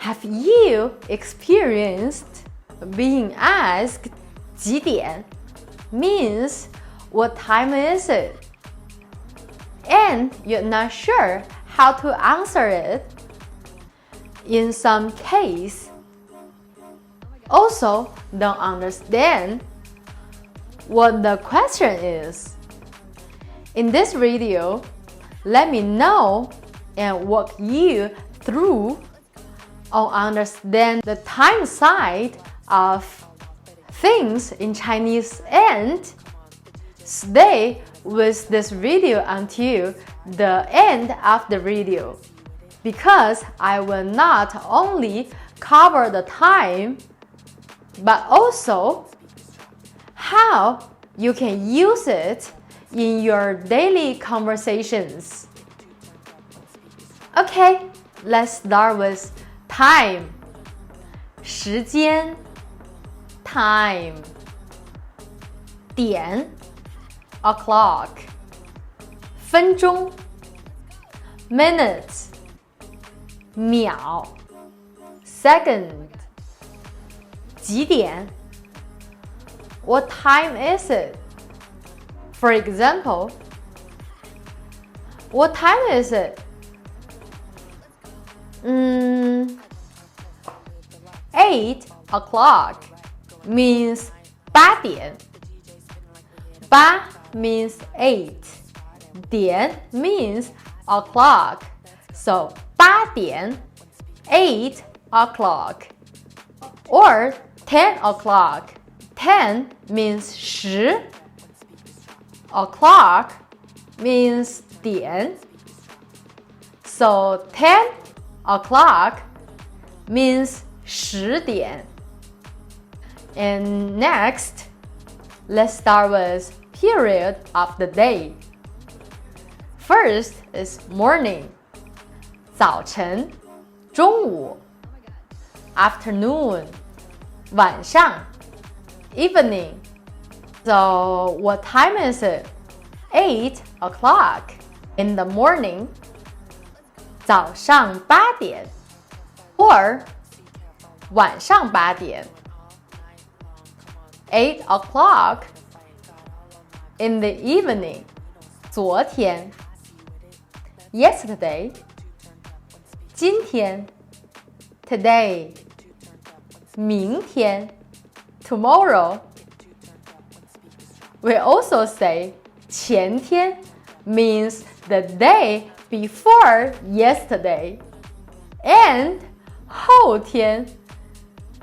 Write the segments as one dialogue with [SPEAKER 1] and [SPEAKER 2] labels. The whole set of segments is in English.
[SPEAKER 1] Have you experienced being asked 几点 means what time is it? And you're not sure how to answer it in some case. Also don't understand what the question is. In this video, let me know and walk you through on understand the time side of things in Chinese, and stay with this video until the end of the video, because I will not only cover the time but also how you can use it in your daily conversations. Okay, let's start with time. 时间 time. 点 o'clock. 分钟 minutes. 秒 second. 几点 what time is it? For example, what time is it? 8 o'clock means 八点. 八 means 8. 点 means o'clock. So 八点 8 o'clock. Or 10 o'clock. 10 means 10. O'clock means 点. So 10 o'clock means 10点. And next, let's start with period of the day. First is morning. 早晨 中午 afternoon 晚上 evening. So what time is it? 8 o'clock in the morning. 早上八点 or 晚上八点 8 o'clock in the evening. 昨天 yesterday. 今天 today. 明天 tomorrow. We also say 前天 means the day before yesterday, and 后天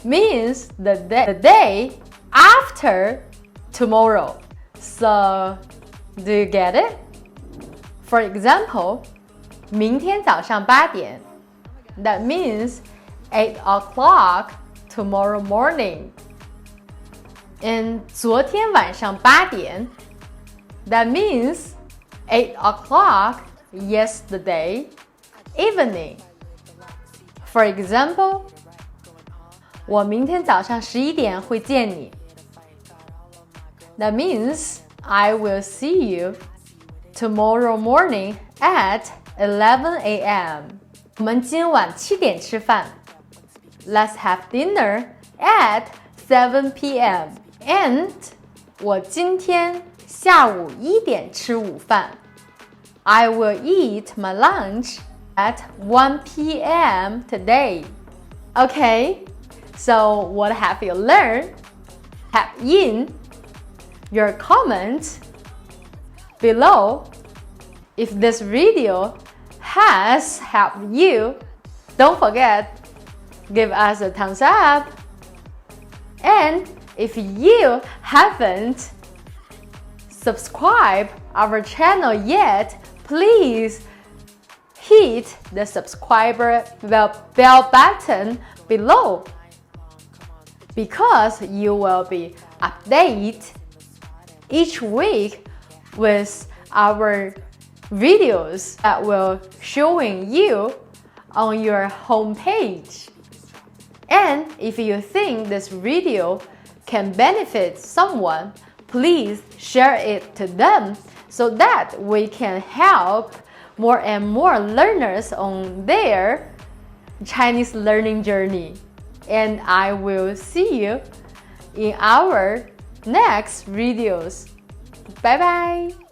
[SPEAKER 1] means the day after tomorrow. So, do you get it? For example, 明天早上八点 that means 8 o'clock tomorrow morning. And 昨天晚上八点 that means 8 o'clock yesterday evening. For example, 我明天早上11点会见你 that means I will see you tomorrow morning at 11 a.m. 我们今晚7点吃饭 Let's have dinner at 7 p.m. And 我今天下午1点吃午饭 I will eat my lunch at 1 p.m. today. Okay, so what have you learned? Type in your comments below. If this video has helped you, don't forget, give us a thumbs up. And if you haven't subscribed our channel yet, please hit the subscriber bell button below, because you will be updated each week with our videos that will showing you on your home page. And if you think this video can benefit someone, please share it to them so that we can help more and more learners on there Chinese learning journey. And I will see you in our next videos. Bye bye!